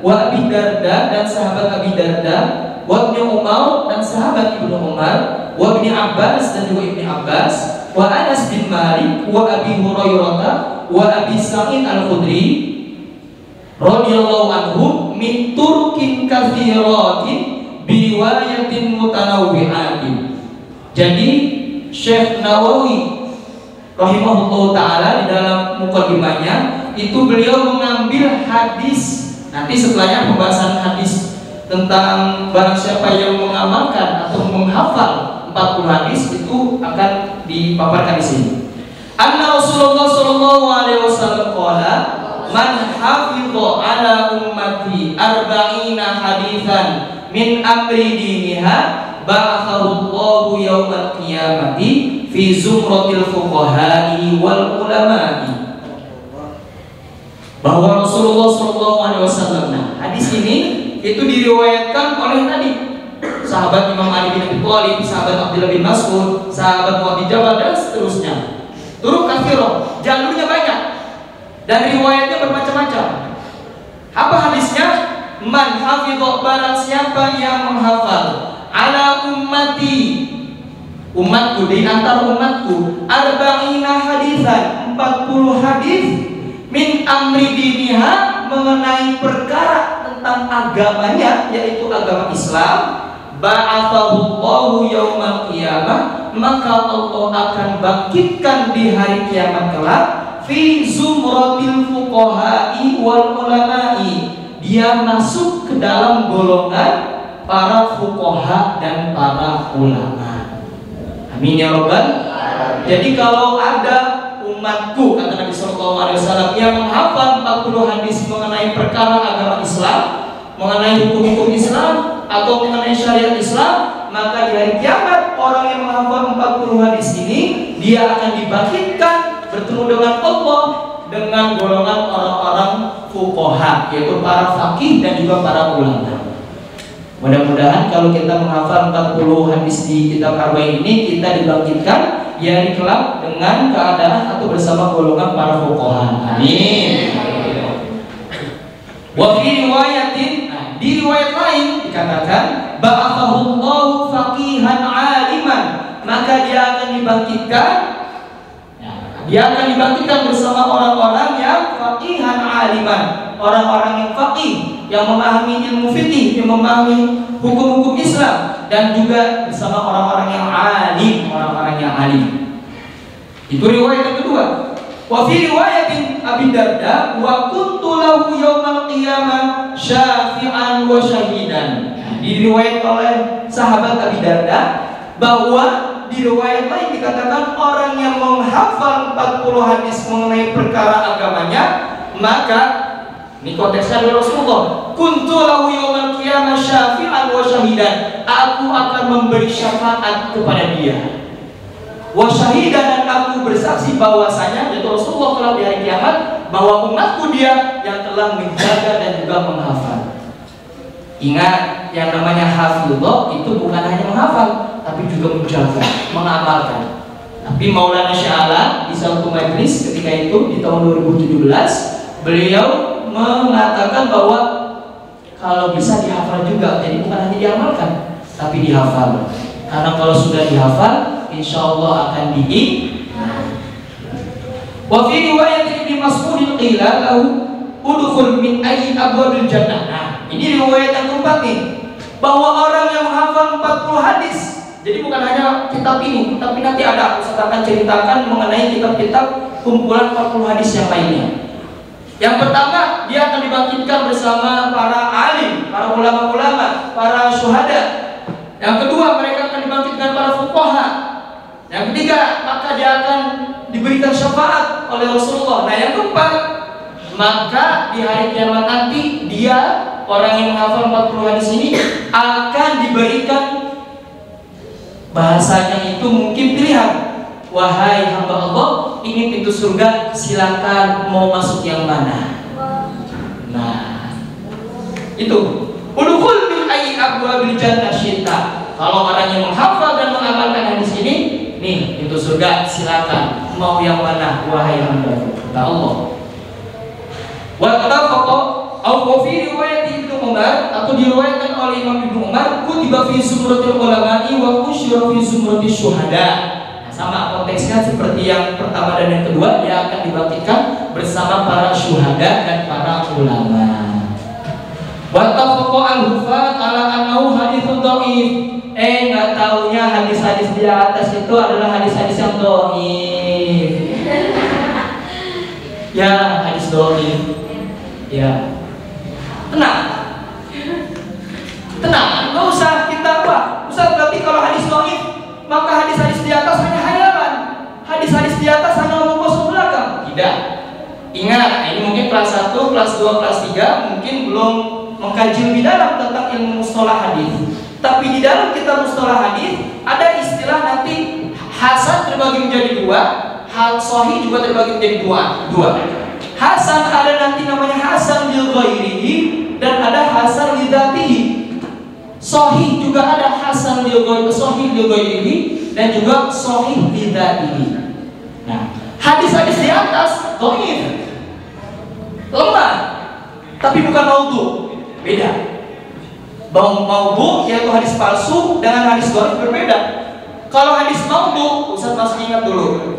wa Abi Darda, dan sahabat Abi Darda, wa Ibnu Umar, dan sahabat Ibnu Umar, wa Ibnu Abbas, dan juga Ibnu Abbas, wa Anas bin Malik, wa Abi Hurairah, wa Abi Sa'id Al-Khudri radhiyallahu anhu min turkin katsiratin biriwayatin mutanawwi'atin. Jadi Syekh Nawawi rahimahullah ta'ala di dalam muqaddimahnya itu beliau mengambil hadis, nanti setelahnya pembahasan hadis tentang barang siapa yang mengamalkan atau menghafal 40 hadis itu akan dipaparkan di sini. Anna Rasulullah sallallahu alaihi wasallam qala man hafidha ala ummati arba'ina haditsan min amri diniha ba'athahu Allahu yaumal qiyamati fi zumratil fuqaha'i wal ulama'i. Bahwa Rasulullah SAW, nah hadis ini itu diriwayatkan oleh tadi sahabat Imam Ali bin Abi Thalib, sahabat Abdullah bin Mas'ud, sahabat Mu'adz bin Jabal, dan seterusnya. Turuk katsirah, jalurnya banyak dan riwayatnya bermacam-macam. Apa hadisnya? Man hafidha, barang siapa yang menghafal, ala ummati, umatku, di antara umatku, arba'ina hadisan, 40 hadis, min amri diniha, mengenai perkara tentang agamanya, yaitu agama Islam, ba'athahu Allahu yaumal qiyamah, maka Allah akan bangkitkan di hari kiamat kelak, fi zumratil fuqaha'i wal ulama'i, dia masuk ke dalam golongan para fuqaha dan para ulama. Amin ya rabbal. Jadi kalau ada umatku, kata Nabi SAW, yang menghafal 40 hadis mengenai perkara agama Islam, mengenai hukum-hukum Islam atau mengenai syariat Islam, maka di hari kiamat orang yang menghafal 40 hadis ini dia akan dibangkitkan bertemu dengan Allah dengan golongan orang-orang fuqaha, yaitu para faqih dan juga para ulama. Mudah-mudahan kalau kita menghafal 40 hadis di kitab Arba'in ini, kita dibangkitkan di hari kelak dengan keadaan atau bersama golongan para fuqaha. Amin. Wa fi riwayatin, di riwayat lain dikatakan ba'athahu Allahu faqihan 'aliman, maka dia akan dibangkitkan bersama orang-orang yang faqihan 'aliman, orang-orang yang faqih, yang memahami ilmu fikih, yang memahami hukum-hukum Islam, dan juga bersama orang-orang yang alim, orang-orang yang alim. Itu riwayat yang kedua. Wa fi riwayatin Abi Darda, wa kuntu lahu yaumal qiyamah syafi'an wa syahidan. Diriwayat oleh sahabat Abi Darda bahwa di riwayat lain dikatakan orang yang menghafal 40 hadis mengenai perkara agamanya, maka ini konteksnya dari Rasulullah, kuntu lahu yaumal qiyamah syafi'an wa syahidan, aku akan memberi syafaat kepada dia, wa syahidan, dan aku bersaksi bahwasanya, yaitu Rasulullah telah di hari kiamat, bahwa umatku dia yang telah menjaga dan juga menghafal. Ingat, yang namanya hafizullah itu bukan hanya menghafal, tapi juga menjaga, mengamalkan. Tapi Maulana Sya'ala di satu majelis ketika itu di tahun 2017, beliau mengatakan bahwa kalau bisa dihafal juga, jadi bukan hanya diamalkan, tapi dihafal. Karena kalau sudah dihafal, insya Allah akan diingat. Wa fi riwayat Ibnu Mas'ud qila lahu udkhul min ayyi abwabil jannah. Nah, ini riwayat yang keempat nih, bahwa orang yang menghafal 40 hadis, jadi bukan hanya kitab ini, tapi nanti ada aku akan ceritakan mengenai kitab-kitab kumpulan 40 hadis yang lainnya. Yang pertama, dia akan dibangkitkan bersama para alim, para ulama-ulama, para syuhada. Yang kedua, mereka akan dibangkitkan para fuqaha. Yang ketiga, maka dia akan diberikan syafaat oleh Rasulullah. Nah, yang keempat, maka di hari kiamat nanti dia, orang yang menghafal 40 hadis ini, akan diberikan, bahasanya itu mungkin pilihan, wahai hamba Allah, ini pintu surga, silakan mau masuk yang mana. Nah, itu udkhul min ayyi abwabil jannah syi'ta. Kalau orang yang menghafal dan mengamalkan hadis ini, nih pintu surga, silakan mau yang mana wahai hamba Allah. Wattafaqa au fi riwayat Ibnu Umar, atau diriwayatkan oleh Imam Ibnu Umar, kutiba fi zumratil ulama'i wa usyira fi zumratis syuhada. Nah, sama konteksnya seperti yang pertama dan yang kedua, dia akan dibangkitkan bersama para syuhada dan para ulama. Wattafaqa al-hufat ala annahu haditsun dhaif. Nggak taunya hadis-hadis di atas itu adalah hadis-hadis yang dhaif. Ya, hadis dhaif. Ya, tenang, nggak usah kita apa. Ustaz, berarti kalau hadis dhaif, maka hadis-hadis di atas hanya hayalan, hadis-hadis di atas hanya omong kosong belaka. Tidak. Ingat, ini mungkin kelas 1, kelas 2, kelas 3 mungkin belum mengkaji lebih dalam tentang ilmu mustalah hadis. Tapi di dalam kitab mustalah hadis ada istilah nanti hasan terbagi menjadi dua, hal sahih juga terbagi menjadi dua. Hasan ada nanti namanya hasan lil ghairihi dan ada hasan li dzatihi. Sahih juga ada hasan lil ghairihi dan juga sahih li dzatihi. Nah, hadis-hadis di atas dhaif, lemah, tapi bukan maudhu. Beda. Maudhu yaitu hadis palsu dengan hadis dhaif berbeda. Kalau hadis maudhu, Ustaz masih ingat dulu.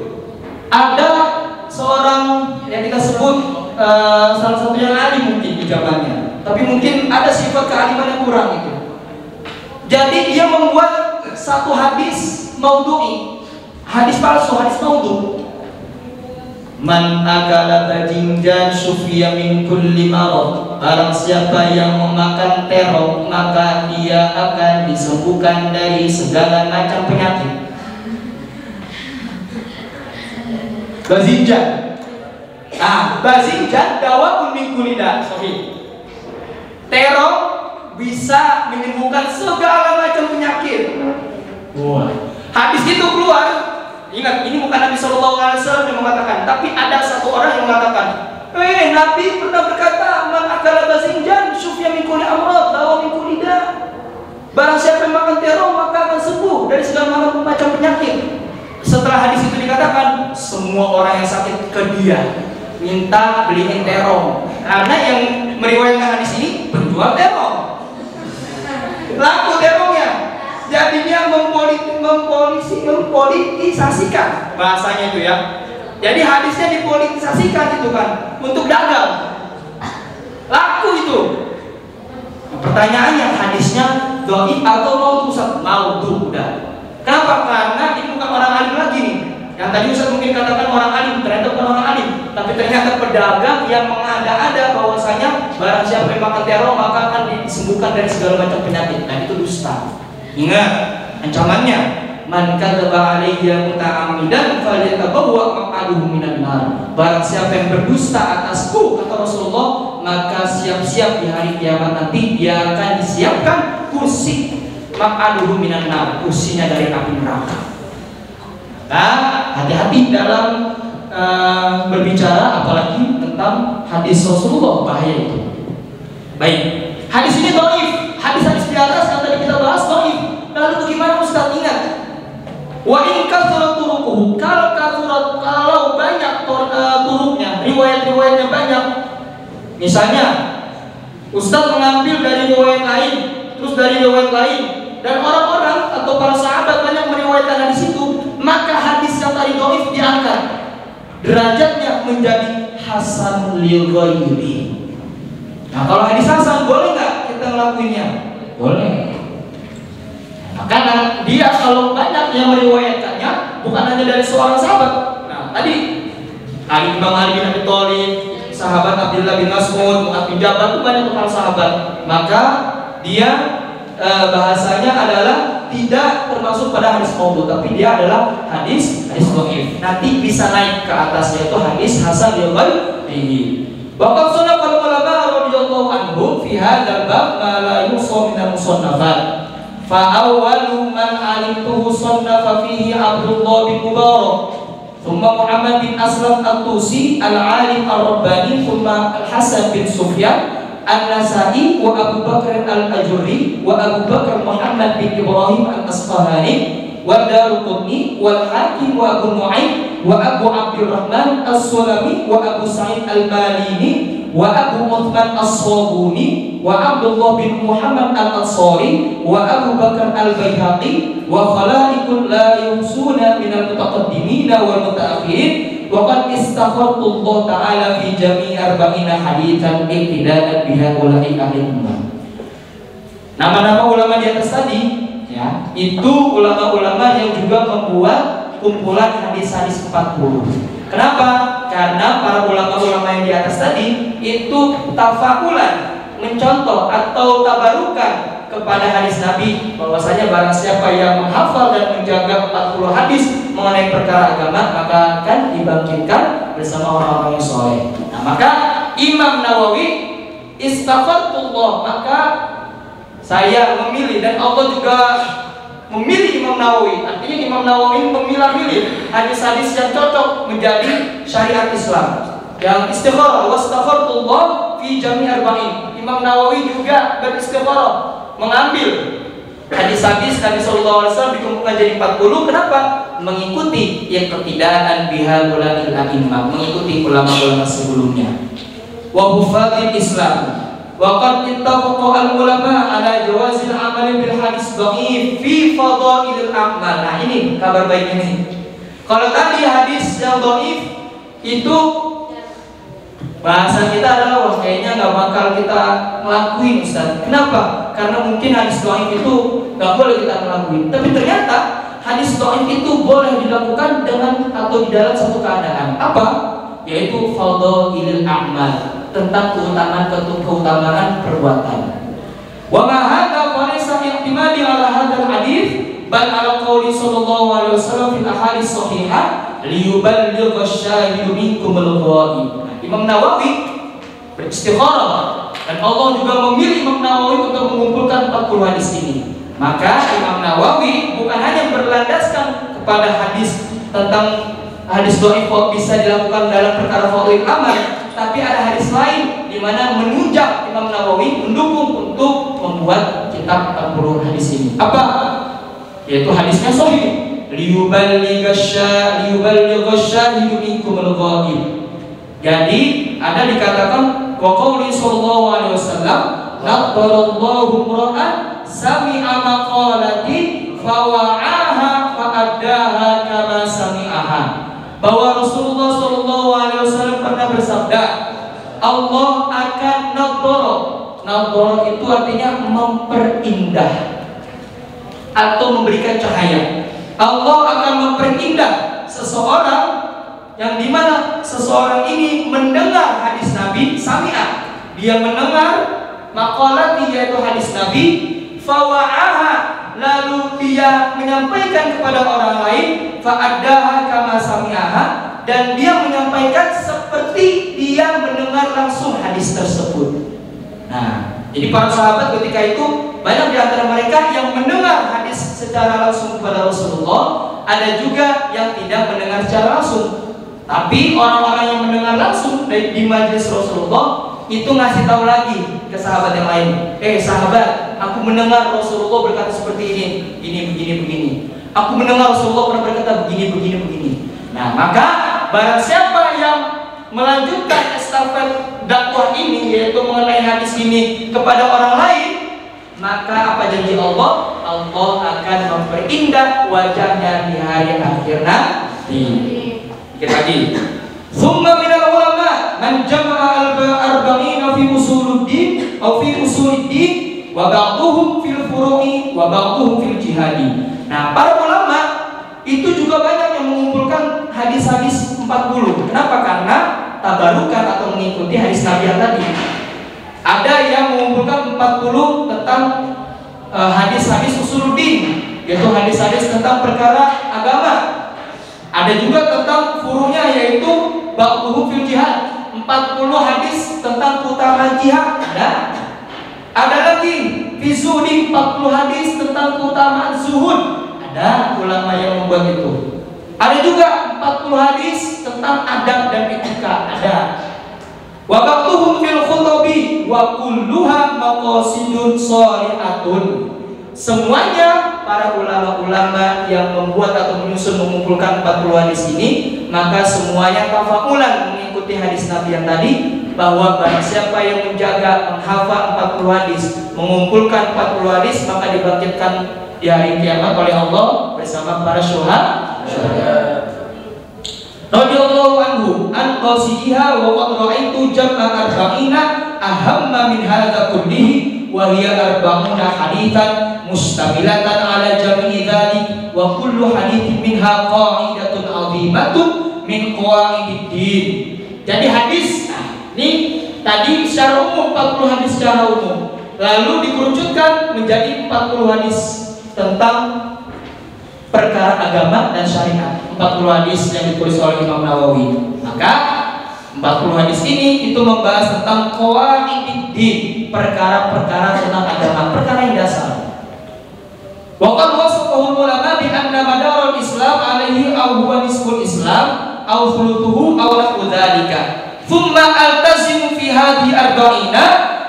Ada seorang yang kita sebut salah satunya alim mungkin di zamannya, tapi mungkin ada sifat kealiman yang kurang itu. Jadi dia membuat satu hadis maudhu'i, hadis palsu, hadis maudhu. Man akala bajinjan syufiya min kulli marad. Barang siapa yang memakan terong, maka dia akan disembuhkan dari segala macam penyakit. Bazinjan. Nah, bazinjan dawaun min kulli da. Sahih. Terong bisa menyembuhkan segala macam penyakit. Wah. Hadis itu keluar. Ingat, ini bukan Nabi SAW yang mengatakan, tapi ada satu orang yang mengatakan, Nabi pernah berkata, man akala bazinjan syufiya min kulli amrad dawa min kulli da. Barang siapa yang makan terong maka akan sembuh dari segala macam penyakit. Setelah hadis itu dikatakan, semua orang yang sakit ke dia minta beliin terong, karena yang meriwayatkan hadis ini penjual terong, laku terongnya. Jadinya mempolitisasikan bahasanya itu ya. Jadi hadisnya dipolitisasikan itu kan untuk dagang, laku itu. Nah, pertanyaannya, hadisnya dhaif atau maudhu? Udah. Kenapa? Karena ini bukan orang alim lagi nih. Yang tadi Ustaz mungkin katakan orang alim, ternyata bukan orang alim, tapi ternyata pedagang yang mengada-ada bahwasanya barang siapa yang makan terong maka akan disembuhkan dari segala macam penyakit. Dan itu dusta. Ingat ancamannya, man kadzaba alayya muta'ammidan falyatabawwa maq'adahu minan nar. Barang siapa yang berdusta atasku, kata Rasulullah, maka siap-siap di hari kiamat nanti dia akan disiapkan kursi maq'adahu minan nar, kursinya dari api neraka. Nah, hati-hati dalam berbicara apalagi tentang hadis Rasulullah, bahaya itu. Baik, hadis ini dhaif, hadis-hadis di atas yang tadi kita bahas dhaif. Lalu bagaimana Ustaz? Ingat, wa in kathurat turuquhu, kalau banyak turuknya, riwayat-riwayatnya banyak. Misalnya Ustaz mengambil dari riwayat lain, terus dari riwayat lain, dan orang-orang atau para sahabat banyak meriwayatkan hadis itu, maka hadis yang tadi dhaif diangkat, derajatnya menjadi hasan lil ghairi. Nah, kalau hadis hasan boleh nggak kita ngelakuinnya? Boleh. Karena dia kalau banyak yang meriwayatkannya bukan hanya dari seorang sahabat. Nah, tadi Imam Ali bin Abi Thalib, sahabat Abdullah bin Mas'ud, Mu'adz bin Jabal, itu banyak para sahabat. Maka dia bahasanya adalah tidak termasuk pada hadis maudhu, tapi dia adalah hadis dhaif. Nanti bisa naik ke atas, yaitu hadis hasan lil ghairi. Bahkan sunnah para ulama radhiyallahu anhum fi hadzal bab ma la yusa min al-musannafat. fa awwalu man alimtuhu sannafa fihi Abdullah bin Mubarak, thumma Muhammad bin Aslam At-Tusi al-alim ar-rabbani, thumma Al-Hasan bin Sufyan An-Nasai wa Abu Bakr al-Ajurri wa Abu Bakr Muhammad bin Ibrahim al-Asfahani wa Daruqutni wal Hakim wa Abu Nu'aim wa Abu Abdurrahman as-Sulami wa Abu Sa'id al-Malini wa Abu Uthman as-Sabuni wa Abdullah bin Muhammad al-Ansari wa Abu Bakr al-Baihaqi wa khalaiqun la yusuna min al-mutaqaddimin wal mutaakhirin. Waqad istakhartu Allah Ta'ala fi jami' arba'ina haditsan iktidaan biha ulai a'immah. Nama-nama ulama di atas tadi ya, itu ulama-ulama yang juga membuat kumpulan hadis-hadis 40. Kenapa? Karena para ulama-ulama yang di atas tadi itu tafakulan, mencontoh atau tabarukan kepada hadis Nabi, bahwasanya barang siapa yang menghafal dan menjaga 40 hadis mengenai perkara agama, maka akan dibangkitkan bersama orang-orang yang soleh. Nah, maka Imam Nawawi istakhartullah, maka saya memilih dan Allah juga memilih Imam Nawawi. Artinya Imam Nawawi memilah-milih hadis-hadis yang cocok menjadi syariat Islam. Yang istikharah, wastakhartullah fi jami' arba'in. Imam Nawawi juga beristikharah, mengambil hadis-hadis Nabi sallallahu alaihi wasallam dikumpulkan jadi 40. Kenapa? Mengikuti yang ketidaan biha ulamil a'immah, mengikuti ulama-ulama sebelumnya. Wa hufadil Islam. Wa qad ittafaqa al-ulama ala jawazil amal bil hadis dhaif fi fadailil a'mal. Nah, ini kabar baik ini. Kalau tadi hadis yang dhaif itu bahasa kita adalah wah kayaknya nggak bakal kita ngelakuin, Ustaz. Kenapa? Karena mungkin hadis dhaif itu nggak boleh kita ngelakuin. Tapi ternyata hadis dhaif itu boleh dilakukan dengan atau di dalam satu keadaan. Apa? Yaitu fadailil a'mal, tentang keutamaan perbuatan. Wa ma hadza falaysa i'timadi ala hadzal hadis bal ala qauli sallallahu alaihi wasallam fil ahadits shahihah liyuballigh asy-syahidu minkum al-ghaib. Imam Nawawi beristikharah dan Allah juga memilih Imam Nawawi untuk mengumpulkan 40 hadis ini. Maka Imam Nawawi bukan hanya berlandaskan kepada hadis tentang hadis dhaif bisa dilakukan dalam perkara fadhil amal, tapi ada hadis lain di mana menunjang Imam Nawawi mendukung untuk membuat kitab 40 hadis ini. Apa? Yaitu hadisnya sahih. Liyuballigh asy-syahidu minkum al-ghaib. Jadi ada dikatakan wa qauli sallallahu alaihi wasallam naddarallahu ra'an sami'a maqalati fa wa'aha fa addaha kama sami'aha. Bahwa Rasulullah sallallahu alaihi wasallam pernah bersabda, Allah akan nadhara. Nadhara itu artinya memperindah atau memberikan cahaya. Allah akan memperindah seseorang yang dimana seseorang ini mendengar hadis Nabi, sami'ah, dia mendengar maqalat, yaitu hadis Nabi, fawa'aha, lalu dia menyampaikan kepada orang lain, fa'addaha kama sami'aha, dan dia menyampaikan seperti dia mendengar langsung hadis tersebut. Nah, jadi para sahabat ketika itu banyak di antara mereka yang mendengar hadis secara langsung kepada Rasulullah, ada juga yang tidak mendengar secara langsung. Tapi orang-orang yang mendengar langsung di majelis Rasulullah itu ngasih tahu lagi ke sahabat yang lain. Sahabat, aku mendengar Rasulullah berkata seperti ini, begini. Aku mendengar Rasulullah pernah berkata begini. Nah, maka barang siapa yang melanjutkan estafet dakwah ini, yaitu mengenai hadis ini kepada orang lain, maka apa janji Allah? Allah akan memperindah wajahnya di hari akhir nanti. Lagi. Summa minal ulama man jama'a al-arba'ina fi usuluddin atau fi usuluddin wa ba'dhum fil furu'i wa ba'dhum fil jihadi. Nah, para ulama itu juga banyak yang mengumpulkan hadis-hadis 40. Kenapa? Karena tabarukan atau mengikuti hadis Nabi yang tadi. Ada yang mengumpulkan 40 tentang hadis-hadis usuluddin, yaitu hadis-hadis tentang perkara agama. Ada juga tentang furu'nya, yaitu ba'dhum fil jihad, 40 hadis tentang keutamaan jihad. Ada lagi Zuhdi 40 hadis tentang keutamaan zuhud. Ada ulama yang membuat itu. Ada juga 40 hadis tentang adab dan etika. Ada. Wa ba'dhum fil khutabi wa kulluha maqasidun shalihatun. Semuanya para ulama-ulama yang membuat atau menyusun mengumpulkan 40 hadis ini, maka semuanya tafaulan mengikuti hadis Nabi yang tadi, bahwa barang siapa yang menjaga menghafal 40 hadis, mengumpulkan 40 hadis, maka dibangkitkan di hari kiamat oleh Allah bersama para syuhada. Radhiyallahu anhu an qasidiha wa qad ra'aitu jam'a arba'ina ahamma min hadza kullihi wa hiya arba'una haditsan mustamilatan ala jami'i dzalik wa kullu haditsin minha qa'idatun 'azimatun min qawaidid din. Jadi hadis ini tadi secara umum 40 hadis secara umum, lalu dikerucutkan menjadi 40 hadis tentang perkara agama dan syariat. 40 hadis yang ditulis oleh Imam Nawawi. Maka 40 hadis ini itu membahas tentang qawaidid din, perkara-perkara tentang agama, perkara yang dasar. Wa qad wasafahu ulama bi anna madarul Islam alaihi aw huwa nisful Islam aw thuluthuhu aw nahwu dzalika. Thumma altazimu fi hadhihi arba'ina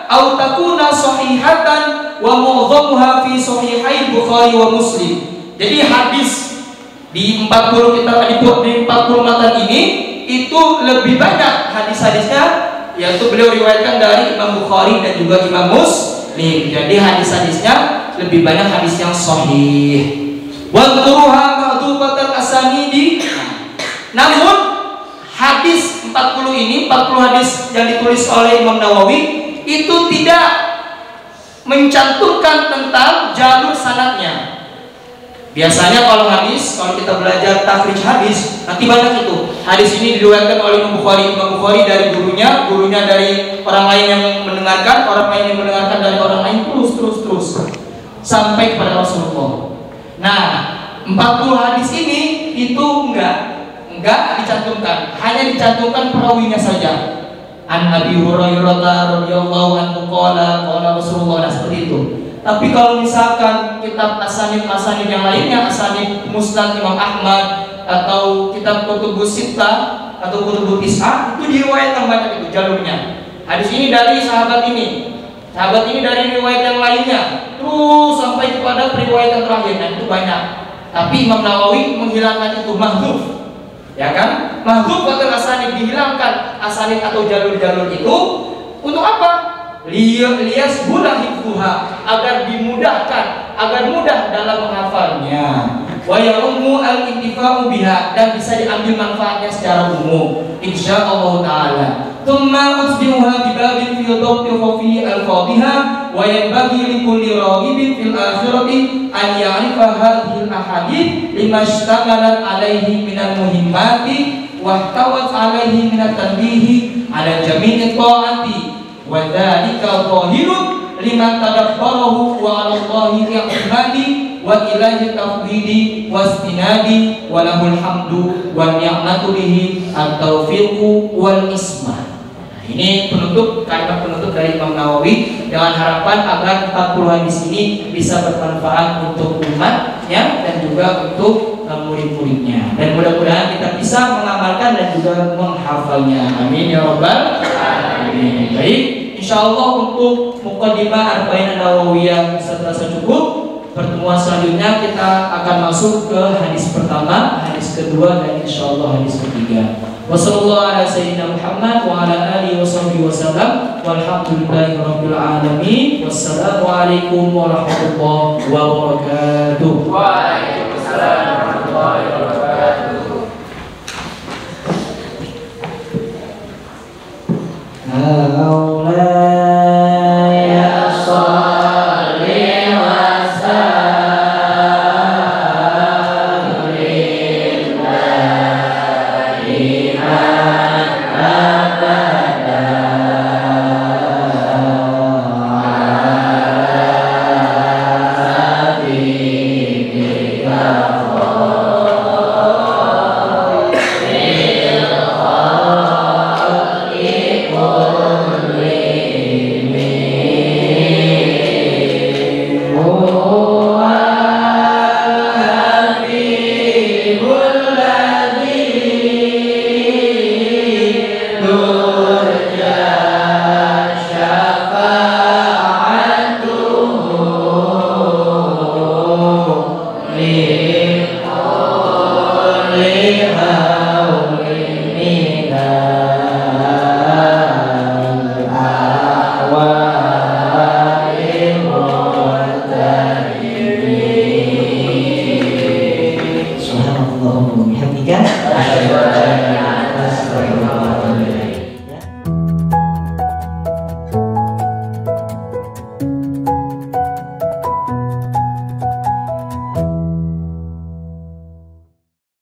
aw takuna sahihatan wa mu'dhamuha fi sahihail Bukhari wa Muslim. Jadi hadis di 40 kita di 40 matan ini itu lebih banyak hadis-hadisnya, yaitu beliau riwayatkan dari Imam Bukhari dan juga Imam Muslim. Jadi hadis-hadisnya lebih banyak hadis yang sahih. Wa turuha ma'dufatan asanidi. Namun hadis 40 ini, 40 hadis yang ditulis oleh Imam Nawawi itu tidak mencantumkan tentang jalur sanadnya. Biasanya kalau hadis, kalau kita belajar takhrij hadis, nanti banyak itu. Hadis ini diriwayatkan oleh Imam Bukhari dari gurunya dari orang lain yang mendengarkan, orang lain yang mendengarkan dari orang lain, terus sampai kepada Rasulullah. Nah, 40 hadis ini itu enggak dicantumkan, hanya dicantumkan perawinya saja. An Abi Hurairah radhiyallahu anhu qala Rasulullah, seperti itu. Tapi kalau misalkan kitab asanid yang lainnya, asanid Musnad Imam Ahmad atau kitab Kutubus Sittah atau Kutubus Tis'ah, itu diriwayatkan banyak itu jalurnya. Hadis ini dari sahabat ini dari riwayat yang lainnya, terus sampai kepada periwayatan terakhir, dan itu banyak. Tapi Imam Nawawi menghilangkan itu, mahdzuf, ya kan? Mahdzuf atau asanid, dihilangkan asanid atau jalur-jalur itu untuk apa? Lias mudah hifdzuha, agar dimudahkan, agar mudah dalam menghafalnya. Wa ya'ummu al-intifa'u biha, dan bisa diambil manfaatnya secara umum insyaallah taala. Tsumma usbihuha bi babin fi dhabti khafi al-fadhiha wa yanbaghi li kulli raghibin fil akhirati an ya'rifa hadhihi al-ahadith lima ishtamalat alaihi min al-muhimmati wa ihtawat alaihi min at-tanbihi ala jami'i ta'ati. Wa dzalika dhahirun liman tadabbarahu wa 'ala Allahi i'timadi wa ilaihi tafwidi wastinadi wa lahul hamdu wa ni'matu bihi at-taufiqu wal ismah. Ini kalimat penutup dari Imam Nawawi dengan harapan agar 40 hadis ini bisa bermanfaat untuk umatnya dan juga untuk murid-muridnya, dan mudah-mudahan kita bisa mengamalkan dan juga menghafalnya. Amin ya rabbal alamin. Baik, insyaallah untuk muqaddimah Arba'in An-Nawawiyah terasa cukup. Pertemuan selanjutnya kita akan masuk ke hadis pertama, hadis kedua, dan insyaallah hadis ketiga. Wassallallahu ala sayyidina Muhammad wa ala alihi washabbihi wasallam walhamdulillahi rabbil alamin. Wassalamualaikum warahmatullahi wabarakatuh. Waalaikumsalam warahmatullahi wabarakatuh.